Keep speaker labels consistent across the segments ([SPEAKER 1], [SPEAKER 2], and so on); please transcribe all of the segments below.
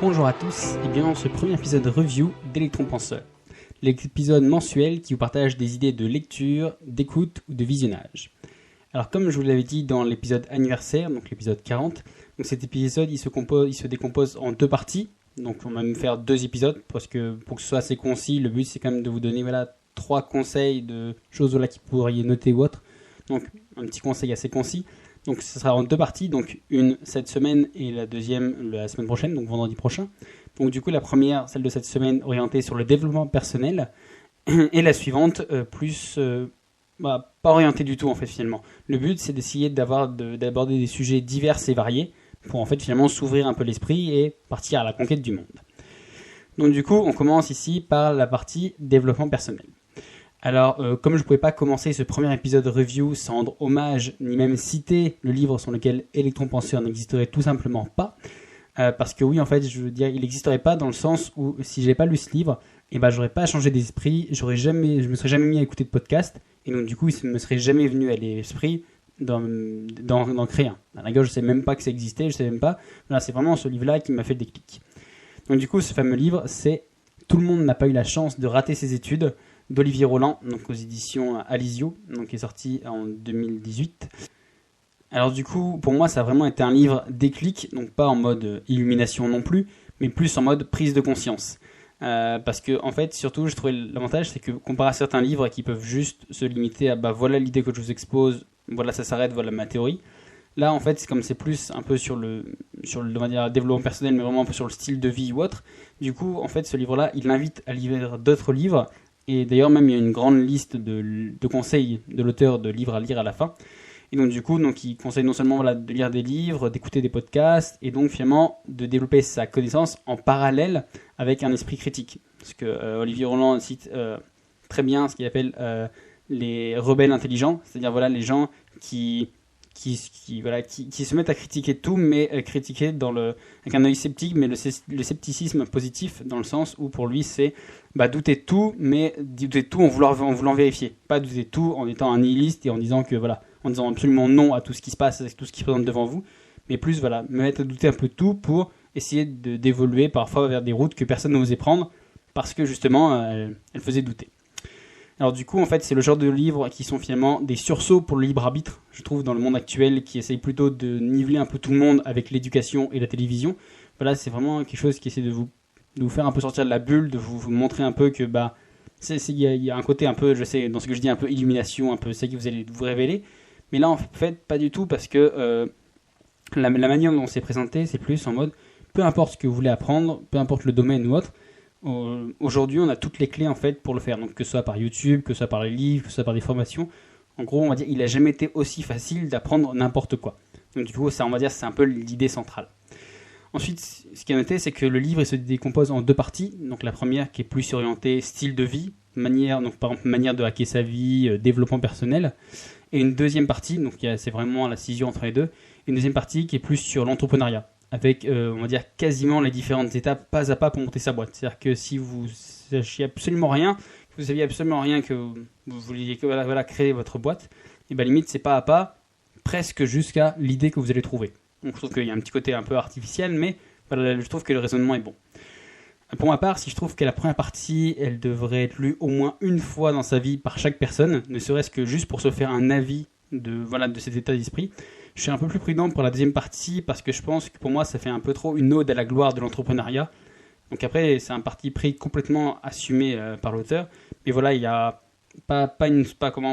[SPEAKER 1] Bonjour à tous et bienvenue dans ce premier épisode review d'Electron Penseur, l'épisode mensuel qui vous partage des idées de lecture, d'écoute ou de visionnage. Alors comme je vous l'avais dit dans l'épisode anniversaire, donc l'épisode 40, donc cet épisode il se décompose en deux parties, donc on va même faire deux épisodes parce que pour que ce soit assez concis, le but c'est quand même de vous donner trois conseils de choses qui pourriez noter ou autre, donc un petit conseil assez concis. Donc ce sera en deux parties, donc une cette semaine et la deuxième la semaine prochaine, donc vendredi prochain. Donc du coup la première, celle de cette semaine, orientée sur le développement personnel, et la suivante pas orientée du tout en fait finalement. Le but c'est d'essayer d'aborder des sujets divers et variés pour en fait finalement s'ouvrir un peu l'esprit et partir à la conquête du monde. Donc du coup on commence ici par la partie développement personnel. Alors, comme je ne pouvais pas commencer ce premier épisode review sans rendre hommage, ni même citer le livre sur lequel Electron Penseur n'existerait tout simplement pas, parce que oui, en fait, je veux dire, il n'existerait pas dans le sens où, si je n'avais pas lu ce livre, j'aurais pas changé d'esprit, je me serais jamais mis à écouter de podcast, et donc du coup, il me serait jamais venu à l'esprit d'en créer un. À la gueule, je ne sais même pas que ça existait, je ne savais même pas. Voilà, c'est vraiment ce livre-là qui m'a fait le déclic. Donc du coup, ce fameux livre, c'est « Tout le monde n'a pas eu la chance de rater ses études », d'Olivier Roland, donc aux éditions Alizio, donc qui est sorti en 2018. Alors du coup, pour moi, ça a vraiment été un livre déclic, donc pas en mode illumination non plus, mais plus en mode prise de conscience. Parce que en fait, surtout, je trouvais l'avantage, c'est que comparé à certains livres qui peuvent juste se limiter à voilà l'idée que je vous expose, voilà ça s'arrête, voilà ma théorie. Là, en fait, c'est plus un peu sur le on va dire, développement personnel, mais vraiment un peu sur le style de vie ou autre. Du coup, en fait, ce livre-là, il invite à lire d'autres livres. Et d'ailleurs, même, il y a une grande liste de conseils de l'auteur de livres à lire à la fin. Et donc, du coup, il conseille non seulement de lire des livres, d'écouter des podcasts, et donc, finalement, de développer sa connaissance en parallèle avec un esprit critique. Parce que Olivier Roland cite très bien ce qu'il appelle les rebelles intelligents, c'est-à-dire les gens qui se mettent à critiquer tout, mais critiquer avec un œil sceptique, mais le scepticisme positif, dans le sens où pour lui c'est douter de tout, mais douter de tout en voulant vérifier. Pas douter de tout en étant un nihiliste et en disant en disant absolument non à tout ce qui se passe, à tout ce qui se présente devant vous, mais plus me mettre à douter un peu de tout pour essayer d'évoluer parfois vers des routes que personne n'osait prendre parce que justement elles faisaient douter. Alors du coup, en fait, c'est le genre de livres qui sont finalement des sursauts pour le libre arbitre, je trouve, dans le monde actuel, qui essaye plutôt de niveler un peu tout le monde avec l'éducation et la télévision. Voilà, c'est vraiment quelque chose qui essaie de vous faire un peu sortir de la bulle, de vous montrer un peu que il y a un côté un peu, je sais, dans ce que je dis, un peu illumination, un peu c'est que vous allez vous révéler. Mais là, en fait, pas du tout, parce que la manière dont c'est présenté, c'est plus en mode, peu importe ce que vous voulez apprendre, peu importe le domaine ou autre, aujourd'hui on a toutes les clés en fait pour le faire, donc que ce soit par YouTube, que ce soit par les livres, que ce soit par des formations. En gros, on va dire il n'a jamais été aussi facile d'apprendre n'importe quoi. Donc du coup, ça, on va dire c'est un peu l'idée centrale. Ensuite, ce qui est noté, c'est que le livre il se décompose en deux parties. Donc la première qui est plus orientée style de vie, par exemple manière de hacker sa vie, développement personnel, et une deuxième partie, donc c'est vraiment la scission entre les deux, une deuxième partie qui est plus sur l'entrepreneuriat, avec on va dire quasiment les différentes étapes pas à pas pour monter sa boîte. C'est-à-dire que si vous saviez absolument rien, que vous vouliez créer votre boîte, et limite c'est pas à pas, presque jusqu'à l'idée que vous allez trouver. Donc je trouve qu'il y a un petit côté un peu artificiel, mais je trouve que le raisonnement est bon. Pour ma part, si je trouve que la première partie, elle devrait être lue au moins une fois dans sa vie par chaque personne, ne serait-ce que juste pour se faire un avis de cet état d'esprit. Je suis un peu plus prudent pour la deuxième partie parce que je pense que pour moi ça fait un peu trop une ode à la gloire de l'entrepreneuriat. Donc après c'est un parti pris complètement assumé par l'auteur, mais il y a pas une forme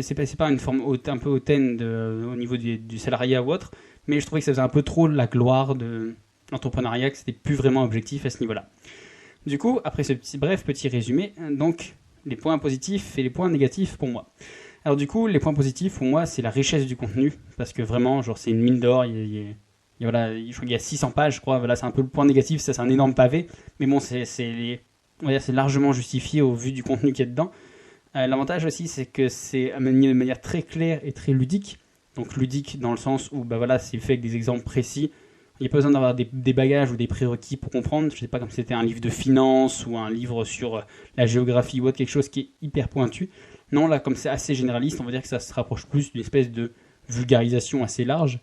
[SPEAKER 1] c'est pas une forme un peu hautaine au niveau du salariat ou autre, mais je trouvais que ça faisait un peu trop la gloire de l'entrepreneuriat, que c'était plus vraiment objectif à ce niveau-là. Du coup, après ce petit résumé, donc les points positifs et les points négatifs pour moi. Alors du coup, les points positifs pour moi, c'est la richesse du contenu, parce que vraiment, c'est une mine d'or. Je crois qu'il y a 600 pages, je crois. C'est un peu le point négatif, ça c'est un énorme pavé, mais bon, c'est largement justifié au vu du contenu qu'il y a dedans. L'avantage aussi, c'est que c'est amené de manière très claire et très ludique. Donc ludique dans le sens où c'est fait avec des exemples précis. Il n'y a pas besoin d'avoir des bagages ou des prérequis pour comprendre. Je ne sais pas, comme si c'était un livre de finance ou un livre sur la géographie ou autre, quelque chose qui est hyper pointu. Non, là, comme c'est assez généraliste, on va dire que ça se rapproche plus d'une espèce de vulgarisation assez large.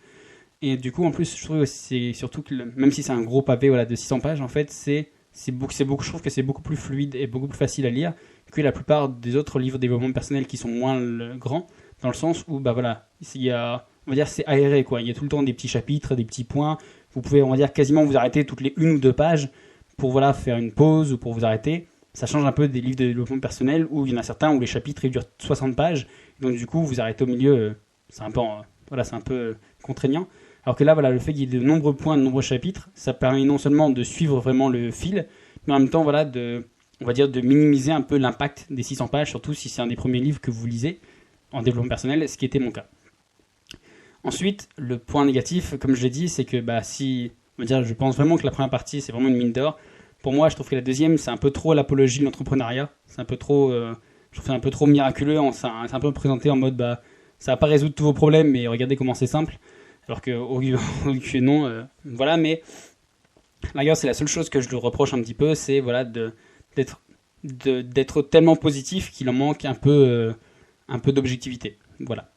[SPEAKER 1] Et du coup, en plus, je trouve que c'est surtout que, même si c'est un gros pavé de 600 pages, en fait, je trouve que c'est beaucoup plus fluide et beaucoup plus facile à lire que la plupart des autres livres de développement personnel qui sont moins grands, dans le sens où, il y a, on va dire, c'est aéré, quoi. Il y a tout le temps des petits chapitres, des petits points. Vous pouvez, on va dire, quasiment vous arrêter toutes les 1 ou 2 pages pour faire une pause ou pour vous arrêter. Ça change un peu des livres de développement personnel où il y en a certains où les chapitres ils durent 60 pages. Donc du coup, vous arrêtez au milieu, c'est un peu contraignant. Alors que là, le fait qu'il y ait de nombreux points, de nombreux chapitres, ça permet non seulement de suivre vraiment le fil, mais en même temps, de minimiser un peu l'impact des 600 pages, surtout si c'est un des premiers livres que vous lisez en développement personnel, ce qui était mon cas. Ensuite, le point négatif, comme je l'ai dit, c'est que je pense vraiment que la première partie, c'est vraiment une mine d'or. Pour moi, je trouve que la deuxième, c'est un peu trop l'apologie de l'entrepreneuriat. C'est un peu trop, je trouve c'est un peu trop miraculeux. C'est un peu présenté en mode, ça va pas résoudre tous vos problèmes, mais regardez comment c'est simple. Alors que non, mais d'ailleurs, c'est la seule chose que je lui reproche un petit peu, c'est d'être tellement positif qu'il en manque un peu d'objectivité. Voilà.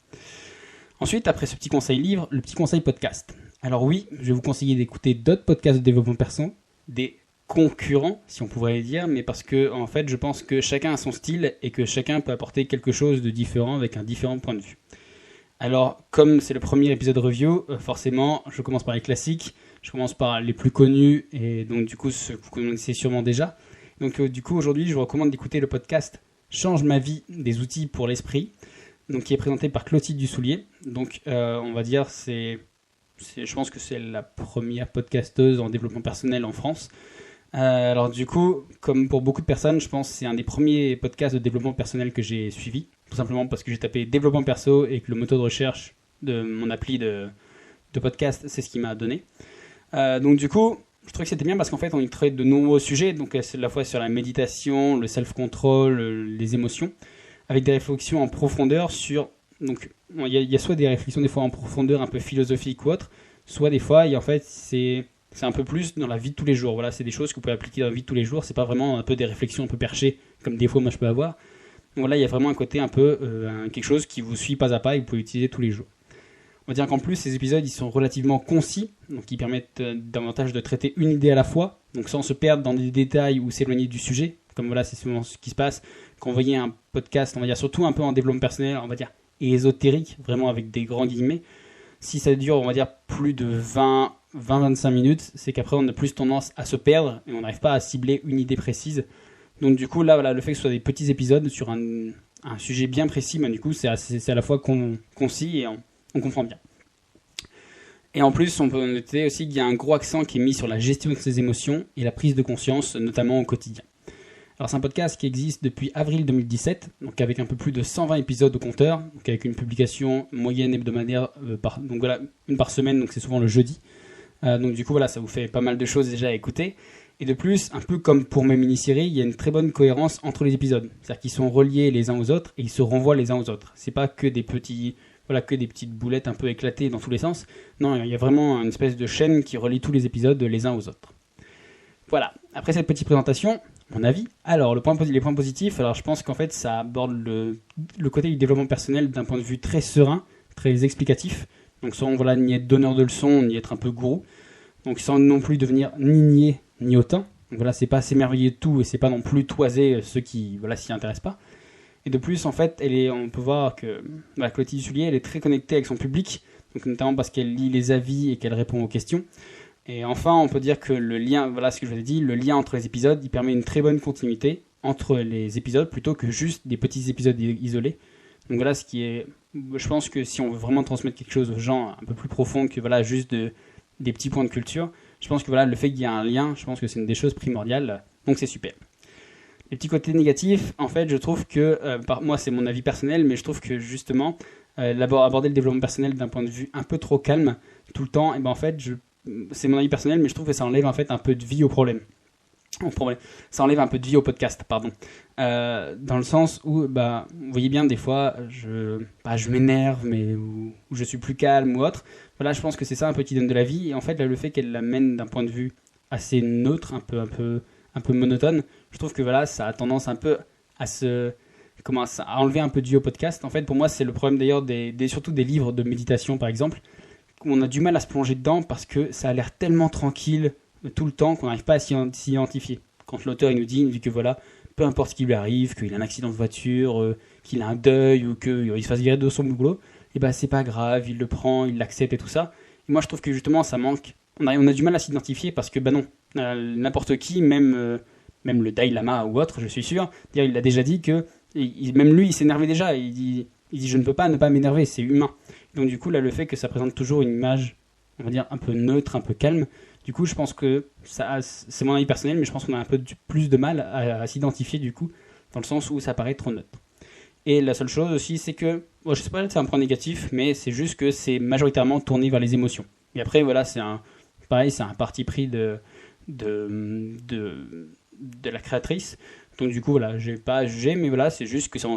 [SPEAKER 1] Ensuite, après ce petit conseil livre, le petit conseil podcast. Alors oui, je vais vous conseiller d'écouter d'autres podcasts de développement perso, des concurrents, si on pourrait dire, mais parce que en fait, je pense que chacun a son style et que chacun peut apporter quelque chose de différent avec un différent point de vue. Alors, comme c'est le premier épisode review, forcément, je commence par les classiques, je commence par les plus connus et donc du coup, ceux que vous connaissez sûrement déjà. Donc du coup, aujourd'hui, je vous recommande d'écouter le podcast Change ma vie, des outils pour l'esprit, donc qui est présenté par Clotilde Dussoulier. Donc, on va dire, je pense que c'est la première podcasteuse en développement personnel en France. Alors du coup, comme pour beaucoup de personnes, je pense que c'est un des premiers podcasts de développement personnel que j'ai suivi, tout simplement parce que j'ai tapé développement perso et que le moteur de recherche de mon appli de podcast, c'est ce qui m'a donné. Donc du coup, je trouvais que c'était bien parce qu'en fait, on y traite de nombreux sujets, donc c'est à la fois sur la méditation, le self-control, les émotions, avec des réflexions en profondeur sur... Donc il y a soit des réflexions des fois en profondeur un peu philosophiques ou autres, soit des fois, c'est un peu plus dans la vie de tous les jours. Voilà, c'est des choses que vous pouvez appliquer dans la vie de tous les jours. C'est pas vraiment un peu des réflexions un peu perchées, comme des fois moi je peux avoir. Donc là, il y a vraiment un côté un peu quelque chose qui vous suit pas à pas et que vous pouvez utiliser tous les jours. On va dire qu'en plus, ces épisodes, ils sont relativement concis, donc ils permettent davantage de traiter une idée à la fois, donc sans se perdre dans des détails ou s'éloigner du sujet. Comme c'est souvent ce qui se passe quand vous voyez un podcast, on va dire surtout un peu en développement personnel, on va dire ésotérique, vraiment avec des grands guillemets. Si ça dure, on va dire, plus de 20-25 minutes, c'est qu'après on a plus tendance à se perdre et on n'arrive pas à cibler une idée précise. Donc du coup, là, le fait que ce soit des petits épisodes sur un sujet bien précis, du coup, c'est à la fois concis et on comprend bien. Et en plus, on peut noter aussi qu'il y a un gros accent qui est mis sur la gestion de ses émotions et la prise de conscience, notamment au quotidien. Alors c'est un podcast qui existe depuis avril 2017, donc avec un peu plus de 120 épisodes au compteur, donc avec une publication moyenne hebdomadaire, une par semaine, donc c'est souvent le jeudi. Donc du coup ça vous fait pas mal de choses déjà à écouter. Et de plus, un peu comme pour mes mini-séries, il y a une très bonne cohérence entre les épisodes. C'est-à-dire qu'ils sont reliés les uns aux autres et ils se renvoient les uns aux autres. C'est pas que des petites boulettes un peu éclatées dans tous les sens. Non, il y a vraiment une espèce de chaîne qui relie tous les épisodes les uns aux autres. Voilà, après cette petite présentation, mon avis. Alors, les points positifs, alors je pense qu'en fait, ça aborde le côté du développement personnel d'un point de vue très serein, très explicatif. Donc, sans ni être donneur de leçons, ni être un peu gourou. Donc, sans non plus devenir ni niais, ni hautain. Donc, c'est pas s'émerveiller de tout et c'est pas non plus toiser ceux qui, s'y intéressent pas. Et de plus, en fait, on peut voir que Clotilde Dussoulier, elle est très connectée avec son public, donc notamment parce qu'elle lit les avis et qu'elle répond aux questions. Et enfin, on peut dire que le lien, ce que je vous ai dit, le lien entre les épisodes, il permet une très bonne continuité entre les épisodes plutôt que juste des petits épisodes isolés. Donc ce qui est, je pense que si on veut vraiment transmettre quelque chose aux gens un peu plus profond que juste des petits points de culture, je pense que le fait qu'il y ait un lien, je pense que c'est une des choses primordiales. Donc c'est super. Les petits côtés négatifs, en fait, je trouve que, moi c'est mon avis personnel, mais je trouve que justement, aborder le développement personnel d'un point de vue un peu trop calme tout le temps, et en fait, c'est mon avis personnel, mais je trouve que ça enlève en fait un peu de vie au problème. Ça enlève un peu de vie au podcast, pardon. Dans le sens où, bah, vous voyez bien, des fois, je m'énerve, mais ou je suis plus calme ou autre. Voilà, je pense que c'est ça un peu qui donne de la vie. Et en fait, là, le fait qu'elle l'amène d'un point de vue assez neutre, un peu monotone, je trouve que voilà, ça a tendance un peu à à enlever un peu de vie au podcast. En fait, pour moi, c'est le problème d'ailleurs surtout des livres de méditation, par exemple, où on a du mal à se plonger dedans parce que ça a l'air tellement tranquille tout le temps qu'on n'arrive pas à s'y identifier. Quand l'auteur il nous dit que voilà, peu importe ce qui lui arrive, qu'il a un accident de voiture, qu'il a un deuil ou qu'il se fasse virer de son boulot, et ben c'est pas grave, il le prend, il l'accepte et tout ça. Et moi je trouve que justement ça manque. On a du mal à s'identifier parce que non, n'importe qui, même le Dalai Lama ou autre, je suis sûr, il l'a déjà dit que même lui il s'énervait déjà. Il dit je ne peux pas ne pas m'énerver, c'est humain. Donc du coup là le fait que ça présente toujours une image, on va dire un peu neutre, un peu calme. Du coup, je pense que c'est mon avis personnel, mais je pense qu'on a un peu plus de mal à s'identifier du coup, dans le sens où ça paraît trop neutre. Et la seule chose aussi, c'est que, je sais pas si c'est un point négatif, mais c'est juste que c'est majoritairement tourné vers les émotions. Et après, voilà, c'est un parti pris de la créatrice. Donc du coup, voilà, j'ai pas à juger, mais voilà, c'est juste que c'est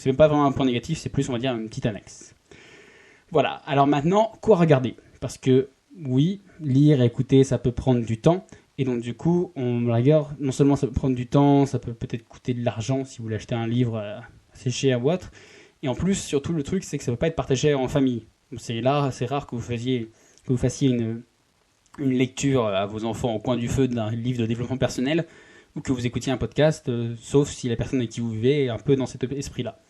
[SPEAKER 1] même pas vraiment un point négatif, c'est plus, on va dire, une petite annexe. Voilà. Alors maintenant, quoi regarder ? Parce que oui, lire et écouter, ça peut prendre du temps. Et donc, du coup, non seulement ça peut prendre du temps, ça peut peut-être coûter de l'argent si vous voulez acheter un livre assez cher ou autre. Et en plus, surtout, le truc, c'est que ça ne peut pas être partagé en famille. C'est rare que vous fassiez une lecture à vos enfants au coin du feu d'un livre de développement personnel ou que vous écoutiez un podcast, sauf si la personne avec qui vous vivez est un peu dans cet esprit-là.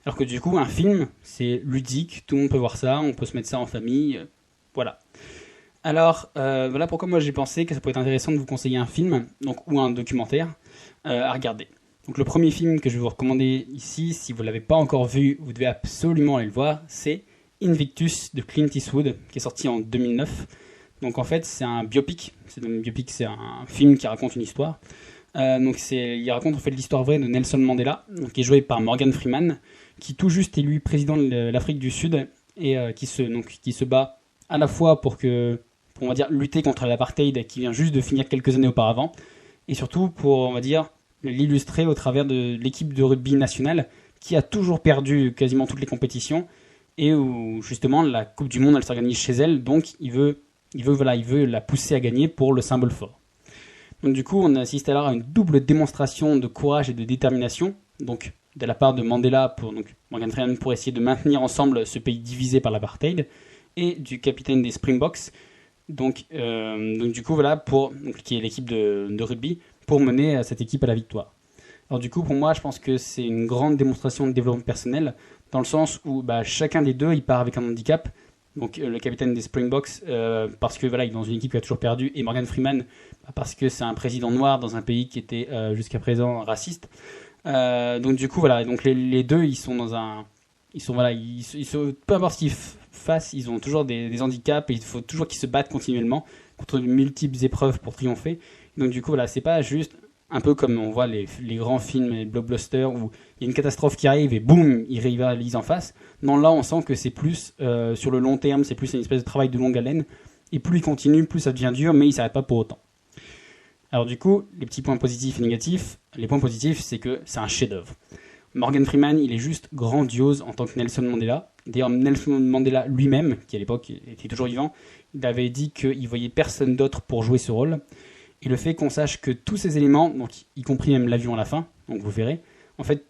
[SPEAKER 1] Alors que du coup, un film, c'est ludique, tout le monde peut voir ça, on peut se mettre ça en famille, voilà. Alors, voilà pourquoi moi j'ai pensé que ça pourrait être intéressant de vous conseiller un film, ou un documentaire, à regarder. Donc le premier film que je vais vous recommander ici, si vous ne l'avez pas encore vu, vous devez absolument aller le voir, c'est Invictus de Clint Eastwood, qui est sorti en 2009. Donc en fait, c'est un biopic. C'est un film qui raconte une histoire. Il raconte en fait l'histoire vraie de Nelson Mandela, qui est joué par Morgan Freeman, qui tout juste élu président de l'Afrique du Sud et qui se bat à la fois pour on va dire lutter contre l'apartheid qui vient juste de finir quelques années auparavant, et surtout pour, on va dire, l'illustrer au travers de l'équipe de rugby nationale qui a toujours perdu quasiment toutes les compétitions et où justement la Coupe du Monde elle s'organise chez elle, donc il veut la pousser à gagner pour le symbole fort. Donc du coup on assiste alors à une double démonstration de courage et de détermination, donc de la part de Mandela Morgan Freeman pour essayer de maintenir ensemble ce pays divisé par l'apartheid, et du capitaine des Springboks, donc du coup voilà, qui est l'équipe de rugby, pour mener cette équipe à la victoire. Alors du coup pour moi je pense que c'est une grande démonstration de développement personnel, dans le sens où chacun des deux il part avec un handicap. Donc le capitaine des Springboks parce que voilà, il est dans une équipe qui a toujours perdu, et Morgan Freeman parce que c'est un président noir dans un pays qui était jusqu'à présent raciste. Donc du coup voilà, donc les deux ils sont peu importe ce qu'ils fassent, ils ont toujours des handicaps et il faut toujours qu'ils se battent continuellement contre de multiples épreuves pour triompher. Donc du coup voilà, c'est pas juste un peu comme on voit les grands films, les blockbusters où il y a une catastrophe qui arrive et boum, ils rivalisent en face. Non, là on sent que c'est plus sur le long terme, c'est plus une espèce de travail de longue haleine, et plus ils continuent, plus ça devient dur, mais ils s'arrêtent pas pour autant. Alors du coup, les petits points positifs et négatifs. Les points positifs, c'est que c'est un chef-d'œuvre. Morgan Freeman, il est juste grandiose en tant que Nelson Mandela. D'ailleurs, Nelson Mandela lui-même, qui à l'époque était toujours vivant, il avait dit qu'il voyait personne d'autre pour jouer ce rôle. Et le fait qu'on sache que tous ces éléments, donc y compris même l'avion à la fin, donc vous verrez, en fait,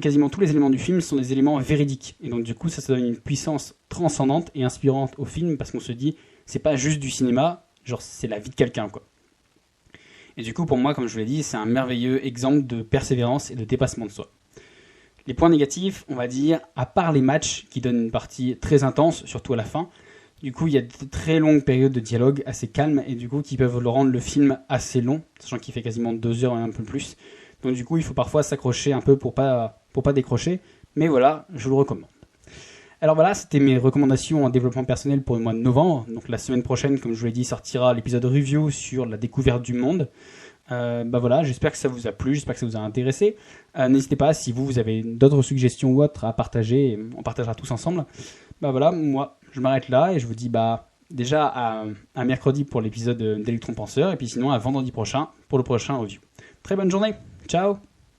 [SPEAKER 1] quasiment tous les éléments du film sont des éléments véridiques. Et donc du coup, ça donne une puissance transcendante et inspirante au film, parce qu'on se dit, c'est pas juste du cinéma, genre c'est la vie de quelqu'un, quoi. Et du coup, pour moi, comme je vous l'ai dit, c'est un merveilleux exemple de persévérance et de dépassement de soi. Les points négatifs, on va dire, à part les matchs qui donnent une partie très intense, surtout à la fin, du coup il y a de très longues périodes de dialogue assez calmes et du coup qui peuvent le rendre le film assez long, sachant qu'il fait quasiment 2 heures et un peu plus. Donc du coup il faut parfois s'accrocher un peu pour pas décrocher, mais voilà, je vous le recommande. Alors voilà, c'était mes recommandations en développement personnel pour le mois de novembre. Donc la semaine prochaine, comme je vous l'ai dit, sortira l'épisode review sur la découverte du monde. Voilà, j'espère que ça vous a plu, j'espère que ça vous a intéressé. N'hésitez pas, si vous avez d'autres suggestions ou autres à partager, on partagera tous ensemble. Voilà, moi je m'arrête là et je vous dis déjà à mercredi pour l'épisode d'Electron Penseur, et puis sinon à vendredi prochain pour le prochain review. Très bonne journée, ciao!